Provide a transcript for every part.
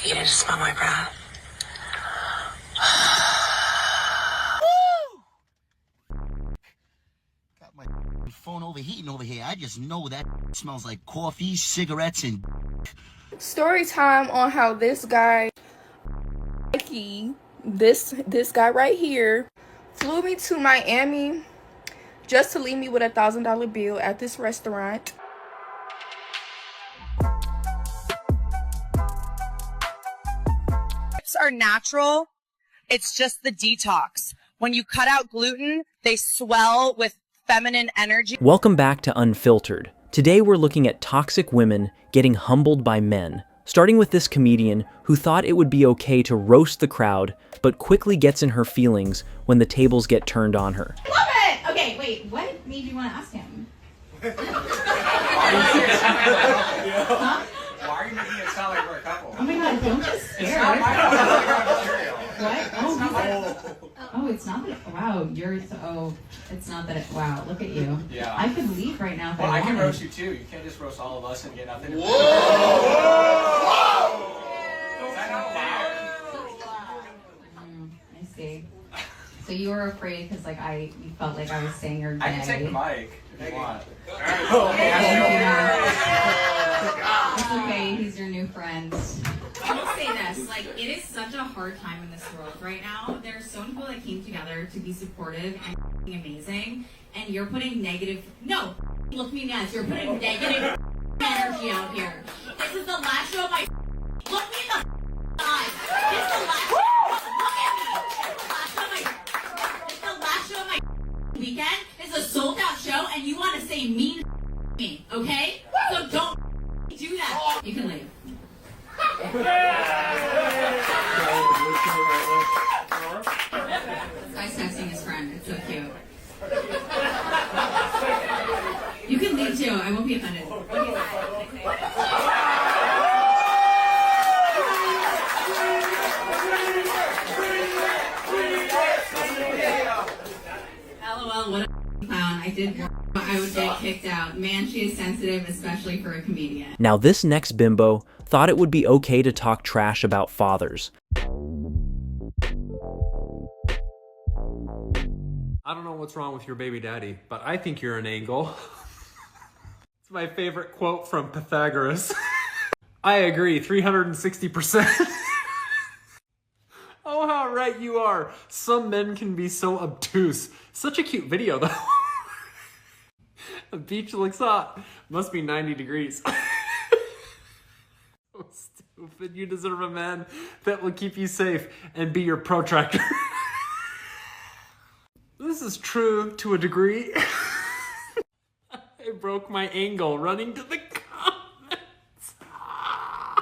you to smell my breath. Got my phone overheating over here. I just know that smells like coffee, cigarettes, and... Story time on how this guy, this guy right here, flew me to Miami just to leave me with a $1,000 bill at this restaurant. Are natural. It's just the detox. When you cut out gluten, they swell with feminine energy. Welcome back to Unfiltered. Today we're looking at toxic women getting humbled by men, starting with this comedian who thought it would be okay to roast the crowd, but quickly gets in her feelings when the tables get turned on her. Love it! Okay, wait, what made you want to ask him? Huh? Why are you making it sound like we're a couple? Oh my god, don't get scared. What? Oh, it's not that. Wow, you're so. Oh, it's not that. Wow, look at you. Yeah. I could leave right now if I Well, I can wanted. roast you too. You can't just roast all of us and get nothing. Whoa! Is that not loud? I see. So you were afraid because, like, you felt like I was saying you're gay. I can take the mic if you want. It's okay. He's your new friend. I will say this, like, it is such a hard time in this world right now. There are so many people that came together to be supportive and amazing, and you're putting negative, no, look me nuts, you're putting negative energy out here. This is the last show of my, look me in the eyes. This is the last, look at me. It's the last show of my weekend. It's a sold out show, and you want to say mean to me, okay? So don't do that. You can leave. This guy's texting his friend. It's so cute. You can leave too. I won't be offended. LOL, what a clown. I did warn her I would get kicked out. Man, she is sensitive, especially for a comedian. Now this next bimbo thought it would be okay to talk trash about fathers. I don't know what's wrong with your baby daddy, but I think you're an angle. It's my favorite quote from Pythagoras. I agree, 360%. Oh, how right you are. Some men can be so obtuse. Such a cute video, though. The beach looks hot. Must be 90 degrees. So stupid. You deserve a man that will keep you safe and be your protractor. This is true to a degree. I broke my angle running to the comments.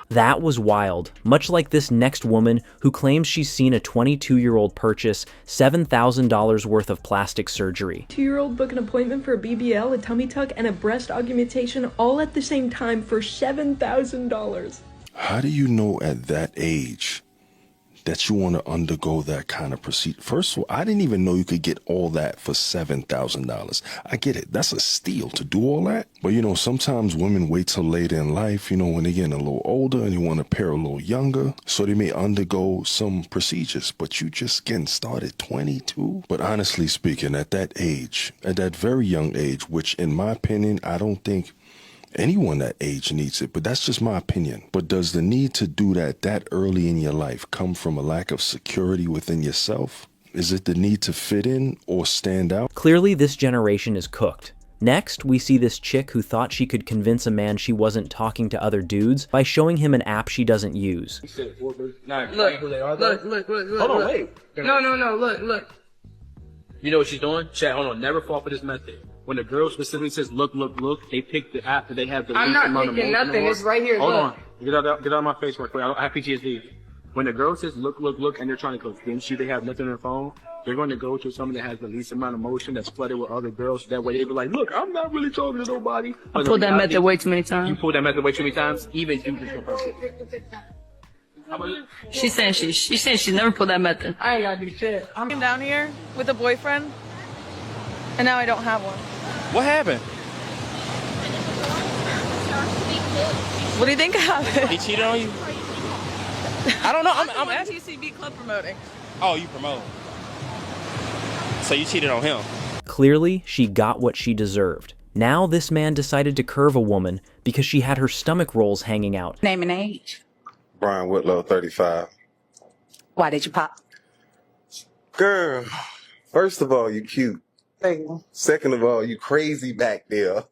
That was wild, much like this next woman who claims she's seen a 22-year-old purchase $7,000 worth of plastic surgery. 2-year-old book an appointment for a BBL, a tummy tuck, and a breast augmentation all at the same time for $7,000. How do you know at that age that you want to undergo that kind of procedure? First of all, I didn't even know you could get all that for $7,000. I get it. That's a steal to do all that. But, you know, sometimes women wait till later in life, you know, when they're getting a little older and you want to pair a little younger. So they may undergo some procedures. But you just getting started 22. But honestly speaking, at that age, at that very young age, which in my opinion, I don't think anyone that age needs it, but that's just my opinion. But does the need to do that early in your life come from a lack of security within yourself? Is it the need to fit in or stand out? Clearly, this generation is cooked. Next, we see this chick who thought she could convince a man she wasn't talking to other dudes by showing him an app she doesn't use. Look. Hold on, wait. No, look. You know what she's doing? Chat, hold on, never fall for this method. When the girl specifically says, look, they pick the app that they have the least amount of motion. I'm not picking nothing, it's right here, Hold on, get out of my face real quick, I have PTSD. When the girl says, look, and they're trying to convince you they have nothing on their phone, they're going to go to someone that has the least amount of motion that's flooded with other girls. That way they be like, look, I'm not really talking to nobody. I pulled that method way too many times. You pulled that method way too many times? Even you She's saying she never pulled that method. I ain't gotta do shit. I'm down here with a boyfriend, and now I don't have one. What happened? What do you think happened? He cheated on you? I don't know. I'm at asking. TCB club promoting. Oh, you promote. So you cheated on him. Clearly, she got what she deserved. Now this man decided to curve a woman because she had her stomach rolls hanging out. Name and age. Brian Whitlow, 35. Why did you pop? Girl, first of all, you cute. Thank you. Second of all, you crazy back there.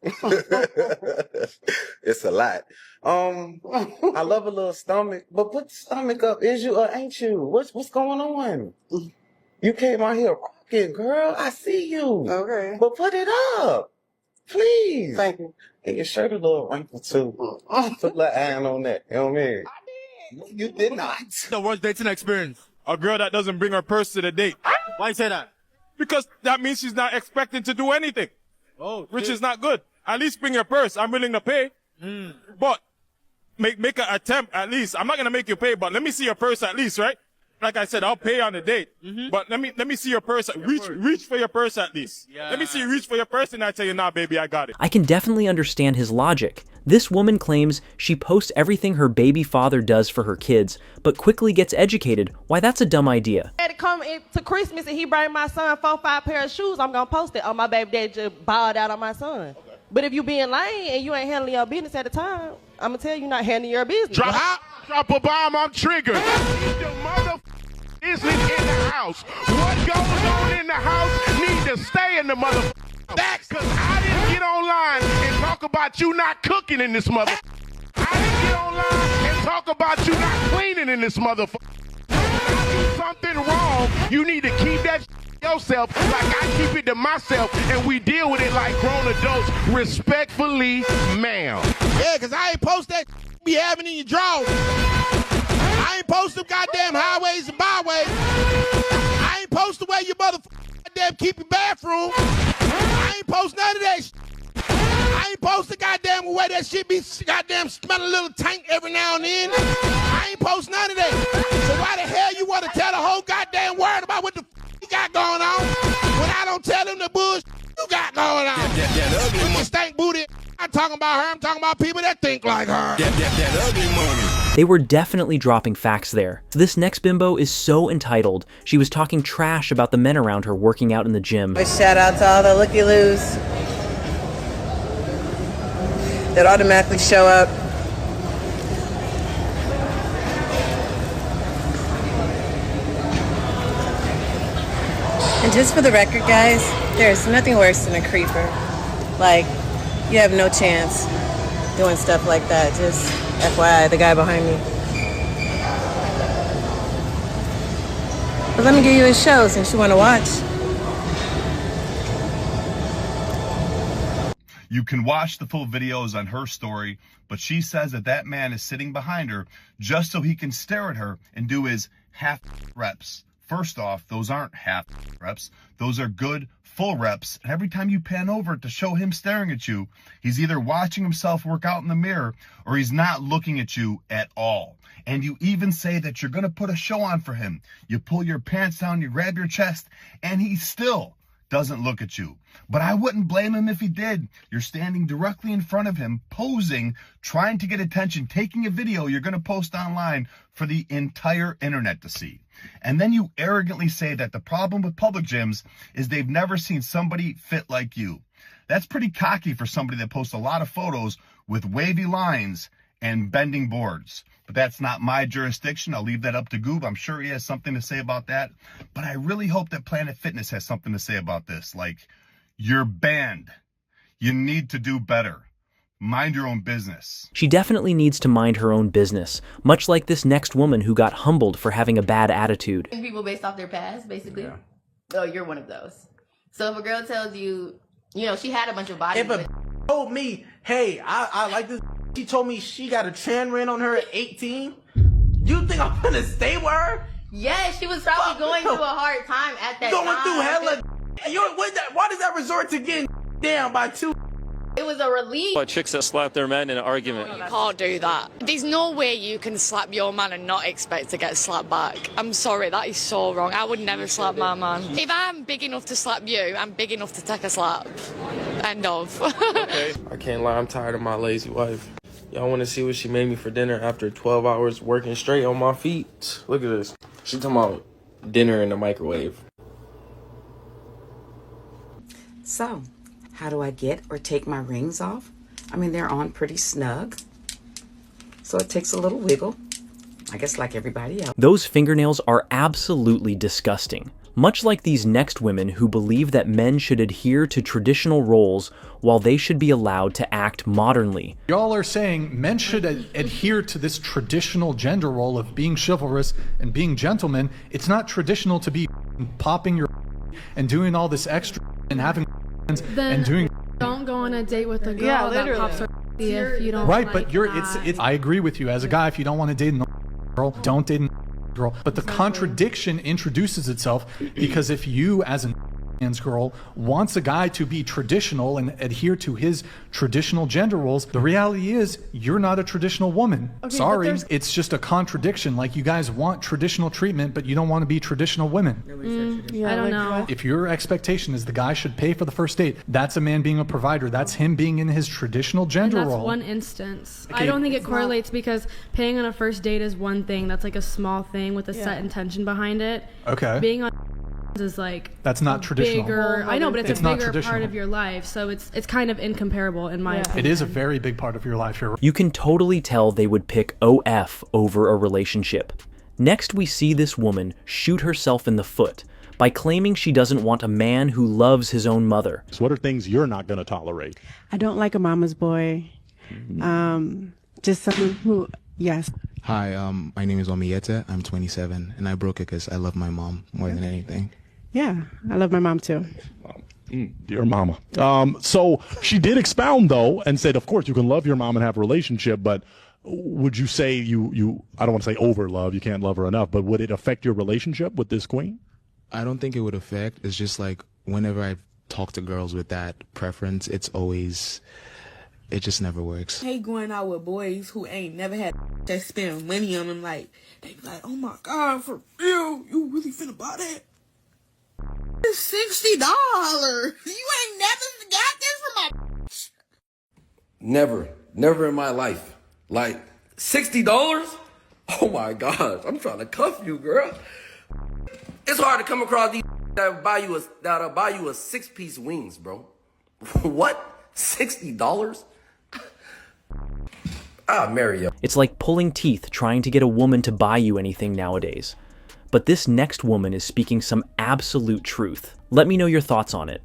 It's a lot. I love a little stomach, but put the stomach up. Is you or ain't you? What's going on? You came out here rocking, girl. I see you. Okay. But put it up. Please. Thank you. And your shirt a little wrinkled too. Put a little iron on that. You know what I mean? I did. You did not. The worst dating experience. A girl that doesn't bring her purse to the date. Why you say that? Because that means she's not expecting to do anything. Oh, which is not good. At least bring your purse. I'm willing to pay. But make an attempt at least. I'm not gonna make you pay, but let me see your purse at least, right? Like I said, I'll pay on the date. But let me see your purse. Reach for your purse at least. Yeah. Let me see you reach for your purse and I tell you, nah, baby, I got it. I can definitely understand his logic. This woman claims she posts everything her baby father does for her kids, but quickly gets educated. Why that's a dumb idea. Daddy come to Christmas and he bring my son 4-5 pair of shoes, I'm gonna post it. Oh, my baby daddy just balled out on my son. Okay. But if you being lame and you ain't handling your business at the time, I'm gonna tell you not handling your business. Drop a bomb, I'm triggered. The mother isn't in the house. What goes on in the house need to stay in the mother back, cause I didn't get online and talk about you not cooking in this mother. I didn't get online and talk about you not cleaning in this motherfucker. Something wrong, you need to keep that yourself like I keep it to myself, and we deal with it like grown adults, respectfully, ma'am. Yeah, cause I ain't post that be having in your drawers. I ain't post them goddamn highways and byways. I ain't post the way your goddamn keep your bathroom. I ain't post none of that I ain't post the goddamn way that shit be goddamn smell a little tank every now and then. I ain't post none of that. So why the hell you want to tell the whole goddamn world about what the you got going on when I don't tell them the bullshit you got going on? That ugly money. Stank booty. I'm talking about her. I'm talking about people that think like her. That ugly money. They were definitely dropping facts there. This next bimbo is so entitled. She was talking trash about the men around her working out in the gym. A shout out to all the looky-loos that automatically show up. And just for the record, guys, there's nothing worse than a creeper. Like, you have no chance doing stuff like that. Just FYI, the guy behind me. But let me give you a show since you want to watch. You can watch the full videos on her story, but she says that that man is sitting behind her just so he can stare at her and do his half reps. First off, those aren't half reps. Those are good full reps. And every time you pan over to show him staring at you, he's either watching himself work out in the mirror or he's not looking at you at all. And you even say that you're going to put a show on for him. You pull your pants down, you grab your chest, and he still doesn't look at you. But I wouldn't blame him if he did. You're standing directly in front of him, posing, trying to get attention, taking a video you're going to post online for the entire internet to see. And then you arrogantly say that the problem with public gyms is they've never seen somebody fit like you. That's pretty cocky for somebody that posts a lot of photos with wavy lines and bending boards. But that's not my jurisdiction. I'll leave that up to Goob. I'm sure he has something to say about that. But I really hope that Planet Fitness has something to say about this. Like, you're banned. You need to do better. Mind your own business. She definitely needs to mind her own business, much like this next woman who got humbled for having a bad attitude. People based off their past, basically. Yeah. Oh, you're one of those. So if a girl tells you, you know, she had a bunch of bodies. If a told me, hey, I like this, she told me she got a trend ran on her at 18, you think I'm gonna stay with her? Yeah, she was probably going through a hard time at that time. Going through hella. Why does that resort to getting down by two? It was a relief. Like chicks that slap their men in an argument. You can't do that. There's no way you can slap your man and not expect to get slapped back. I'm sorry, that is so wrong. I would never slap my man. If I'm big enough to slap you, I'm big enough to take a slap. End of. Okay. I can't lie, I'm tired of my lazy wife. Y'all want to see what she made me for dinner after 12 hours working straight on my feet? Look at this. She talking about dinner in the microwave. So, how do I get or take my rings off? I mean, they're on pretty snug. So it takes a little wiggle. I guess like everybody else. Those fingernails are absolutely disgusting. Much like these next women who believe that men should adhere to traditional roles while they should be allowed to act modernly. Y'all are saying men should adhere to this traditional gender role of being chivalrous and being gentlemen. It's not traditional to be popping your and doing all this extra and having and doing. Don't go on a date with a girl that pops her if you don't. Right, like but that. it's. I agree with you. As a guy, if you don't want to date a girl, don't date a girl. But the contradiction introduces itself because if you, as a man's girl, wants a guy to be traditional and adhere to his traditional gender roles, the reality is you're not a traditional woman. Okay, Sorry, it's just a contradiction. Like you guys want traditional treatment, but you don't want to be traditional women. I don't know. If your expectation is the guy should pay for the first date, that's a man being a provider. That's him being in his traditional gender And that's role. one instance. Okay. I don't think it correlates because paying on a first date is one thing. That's like a small thing with a set intention behind it. Okay. Being on is like That's not traditional. bigger. I know, but it's a not bigger part traditional. of your life, so it's kind of incomparable in my opinion. It is a very big part of your life. You can totally tell they would pick OF over a relationship. Next, we see this woman shoot herself in the foot by claiming she doesn't want a man who loves his own mother. So what are things you're not going to tolerate? I don't like a mama's boy. Just someone who, yes. Hi, my name is Omiete. I'm 27, and I broke it because I love my mom more than anything. Yeah, I love my mom too. Dear mama. So she did expound, though, and said, of course, you can love your mom and have a relationship, but would you say you I don't want to say over love, you can't love her enough, but would it affect your relationship with this queen? I don't think it would affect. It's just like whenever I talk to girls with that preference, it just never works. I hate going out with boys who ain't never had that spend money on them. Like, they be like, oh my God, for real? You really finna buy that? It's $60. You ain't never got this from my... Never in my life. Like, $60? Oh my gosh, I'm trying to cuff you, girl. It's hard to come across these that'll buy you a 6-piece wings, bro. What? $60? I'll marry you. It's like pulling teeth trying to get a woman to buy you anything nowadays. But this next woman is speaking some absolute truth. Let me know your thoughts on it.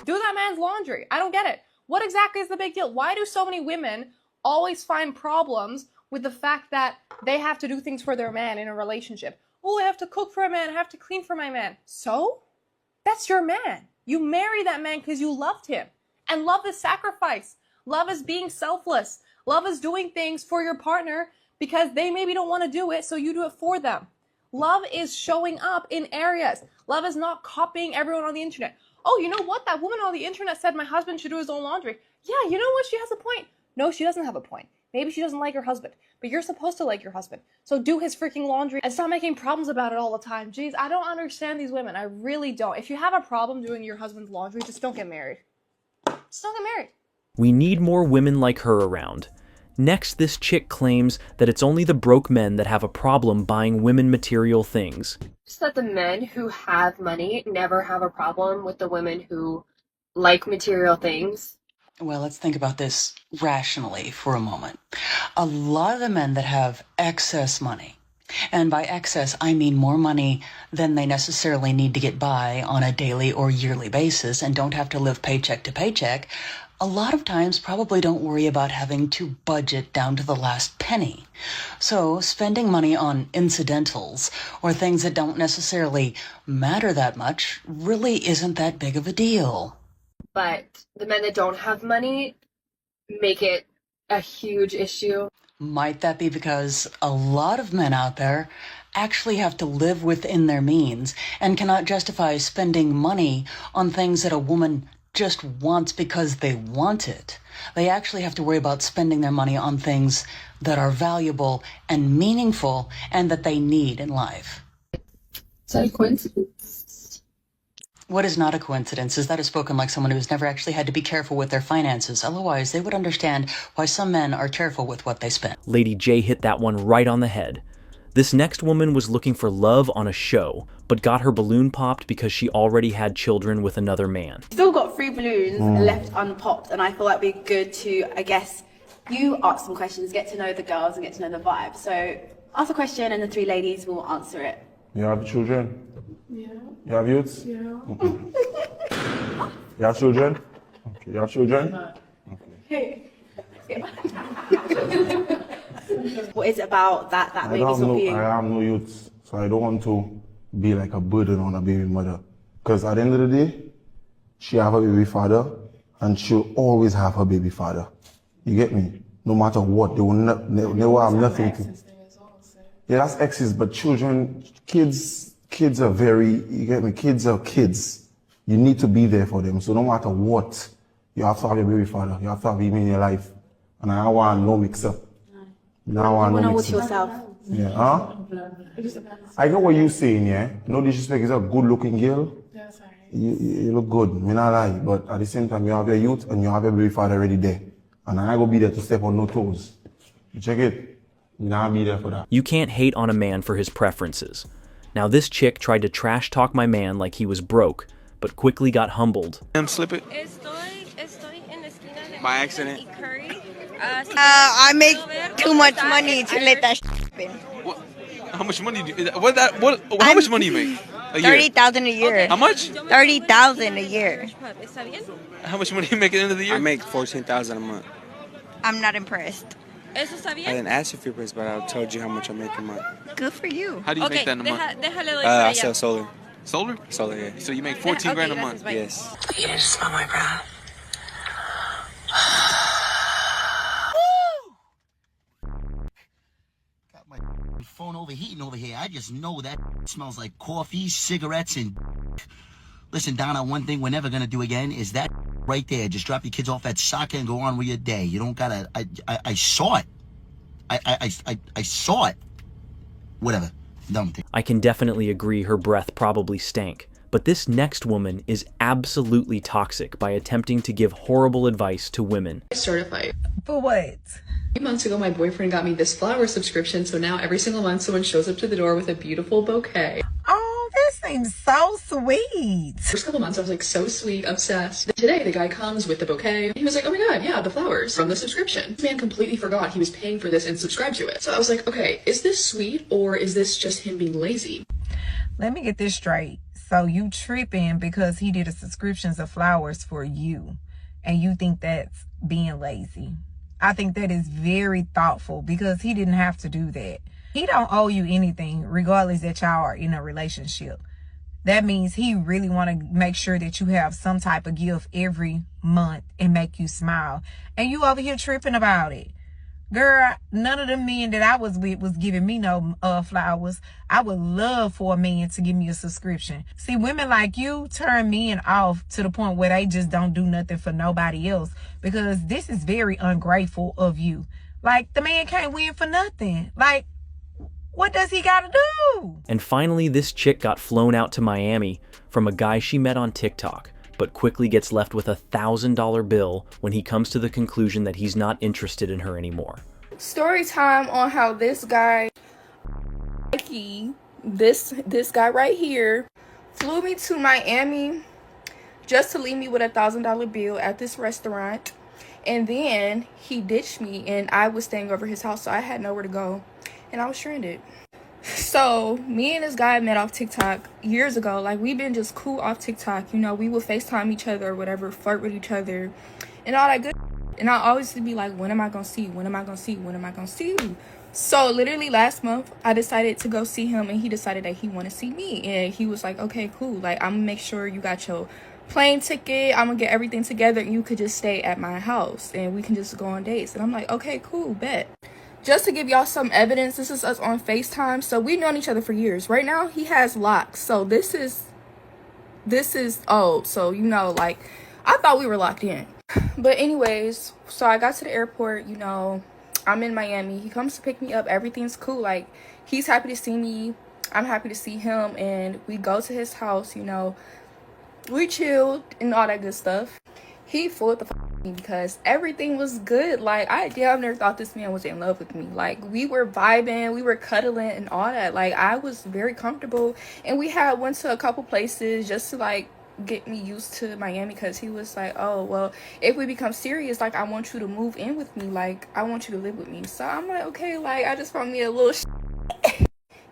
Do that man's laundry. I don't get it. What exactly is the big deal? Why do so many women always find problems with the fact that they have to do things for their man in a relationship? Oh, I have to cook for a man. I have to clean for my man. So? That's your man. You marry that man because you loved him. And love is sacrifice. Love is being selfless. Love is doing things for your partner because they maybe don't want to do it, so you do it for them. Love is showing up in areas. Love is not copying everyone on the internet. Oh, you know what? That woman on the internet said my husband should do his own laundry. Yeah, you know what? She has a point. No, she doesn't have a point. Maybe she doesn't like her husband, but you're supposed to like your husband. So do his freaking laundry and stop making problems about it all the time. Jeez, I don't understand these women. I really don't. If you have a problem doing your husband's laundry, just don't get married. Just don't get married. We need more women like her around. Next, this chick claims that it's only the broke men that have a problem buying women material things. Just that the men who have money never have a problem with the women who like material things. Well, let's think about this rationally for a moment. A lot of the men that have excess money, and by excess, I mean more money than they necessarily need to get by on a daily or yearly basis and don't have to live paycheck to paycheck, a lot of times probably don't worry about having to budget down to the last penny. So spending money on incidentals or things that don't necessarily matter that much really isn't that big of a deal. But the men that don't have money make it a huge issue. Might that be because a lot of men out there actually have to live within their means and cannot justify spending money on things that a woman just wants because they want it? They actually have to worry about spending their money on things that are valuable and meaningful and that they need in life. Is that a coincidence? What is not a coincidence is that is spoken like someone who's never actually had to be careful with their finances. Otherwise, they would understand why some men are careful with what they spend. Lady J hit that one right on the head. This next woman was looking for love on a show, but got her balloon popped because she already had children with another man. Still got 3 balloons left unpopped, and I thought that'd be good to, I guess, you ask some questions, get to know the girls and get to know the vibe. So ask a question and the 3 ladies will answer it. You have children? Yeah. You have youths? Yeah. You have children? Okay. You have children? Hey. What is it about that maybe not for you? I have no youths, so I don't want to be like a burden on a baby mother. Because at the end of the day, she have a baby father, and she'll always have her baby father. You get me? No matter what, they will never have nothing to. Yeah, that's exes, but children, kids are very, you get me? Kids are kids. You need to be there for them. So no matter what, you have to have your baby father. You have to have him in your life. And I want no mix-up. Now I know with yourself. Yeah, huh? I get what you're saying, yeah? No disrespect, is a good-looking girl. You look good, me not lie. But at the same time, you have your youth and you have your baby father already there. And I go be there to step on no toes. You check it? You not be there for that. You can't hate on a man for his preferences. Now this chick tried to trash talk my man like he was broke, but quickly got humbled. Slip it. By accident. I make too much money to let that happen. How much money do you, how much money you make a year? 30,000 a year. How much? 30,000 a year. How much money you make at the end of the year? I make 14,000 a month. I'm not impressed. I didn't ask you for your price, but I told you how much I make a month. Good for you. How do you make that in a month? I sell solar. Solar? Solar, yeah. So you make 14 grand a month? Yes. You need to smell my breath. Phone overheating over here. I just know that smells like coffee, cigarettes, and listen, Donna, one thing we're never gonna do again is that right there. Just drop your kids off at soccer and go on with your day. You don't gotta. I saw it. I saw it. Whatever. Done with it. I can definitely agree her breath probably stank. But this next woman is absolutely toxic by attempting to give horrible advice to women. Certified. For what? 8 months ago, my boyfriend got me this flower subscription, so now every single month someone shows up to the door with a beautiful bouquet. Oh, this seems so sweet. First couple months, I was like so sweet, obsessed. Today, the guy comes with the bouquet. He was like, oh my god, yeah, the flowers from the subscription. This man completely forgot he was paying for this and subscribed to it. So I was like, okay, is this sweet or is this just him being lazy? Let me get this straight. So you tripping because he did a subscriptions of flowers for you, and you think that's being lazy? I think that is very thoughtful because he didn't have to do that. He don't owe you anything regardless that y'all are in a relationship. That means he really want to make sure that you have some type of gift every month and make you smile. And you over here tripping about it. Girl, none of the men that I was with was giving me no flowers. I would love for a man to give me a subscription. See, women like you turn men off to the point where they just don't do nothing for nobody else, because this is very ungrateful of you. Like, the man can't win for nothing. Like, what does he gotta do? And finally, this chick got flown out to Miami from a guy she met on TikTok, but quickly gets left with a $1,000 bill when he comes to the conclusion that he's not interested in her anymore. Story time on how this guy, this guy right here, flew me to Miami just to leave me with a $1,000 bill at this restaurant. And then he ditched me and I was staying over his house, so I had nowhere to go. And I was stranded. So, me and this guy met off TikTok years ago. Like, we've been just cool off TikTok. You know, we would FaceTime each other or whatever, flirt with each other, and all that good. And I always would be like, when am I going to see you? When am I going to see you? When am I going to see you? So, literally last month, I decided to go see him, and he decided that he wanted to see me. And he was like, okay, cool. Like, I'm going to make sure you got your plane ticket. I'm going to get everything together, and you could just stay at my house, and we can just go on dates. And I'm like, okay, cool, bet. Just to give y'all some evidence, this is us on FaceTime. So we've known each other for years. Right now, he has locks. So this is old. So, you know, like, I thought we were locked in. But anyways, so I got to the airport, you know, I'm in Miami. He comes to pick me up. Everything's cool. Like, he's happy to see me. I'm happy to see him. And we go to his house, you know. We chilled and all that good stuff. He fooled the me because everything was good. Like, I damn near thought this man was in love with me. Like, we were vibing, we were cuddling and all that. Like, I was very comfortable, and we had went to a couple places just to like get me used to Miami, because he was like, oh well, if we become serious, like, I want you to move in with me, like, I want you to live with me. So I'm like, okay, like, I just found me a little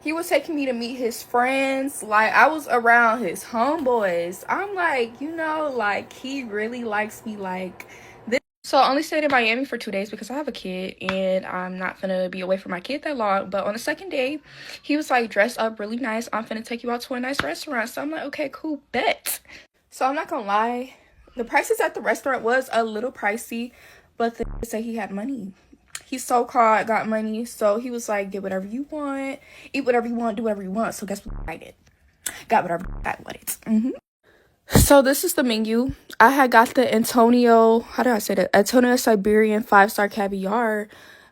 He was taking me to meet his friends. Like, I was around his homeboys. I'm like, you know, like, he really likes me like this. So I only stayed in Miami for 2 days because I have a kid and I'm not gonna be away from my kid that long. But on the second day, he was like, dressed up really nice. I'm finna take you out to a nice restaurant. So I'm like, okay, cool, bet. So I'm not gonna lie, the prices at the restaurant was a little pricey, but they say he had money. He so-called got money, so he was like, get whatever you want, eat whatever you want, do whatever you want. So guess what I did? Got whatever I wanted. So this is the menu. I had got the Antonio, how do I say that? Antonio Siberian 5-star caviar,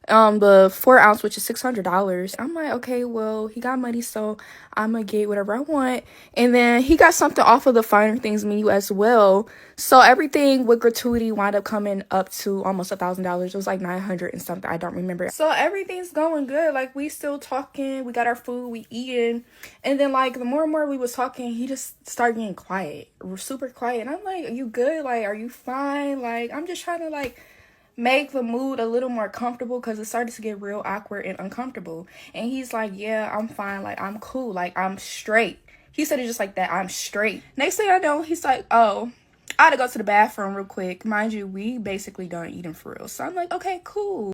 the 4 ounce, which is $600. I'm like, okay, well, he got money, so I'm gonna get whatever I want. And then he got something off of the finer things menu as well. So everything with gratuity wound up coming up to almost $1,000. It was like 900 and something. I don't remember. So everything's going good. Like, we still talking. We got our food. We eating. And then, like, the more and more we was talking, he just started getting quiet. Super quiet. And I'm like, are you good? Like, are you fine? Like, I'm just trying to, like, make the mood a little more comfortable, because it started to get real awkward and uncomfortable. And he's like, yeah, I'm fine. Like, I'm cool. Like, I'm straight. He said it just like that. I'm straight. Next thing I know, he's like, oh, I had to go to the bathroom real quick. Mind you, we basically done eating for real. So I'm like, okay, cool.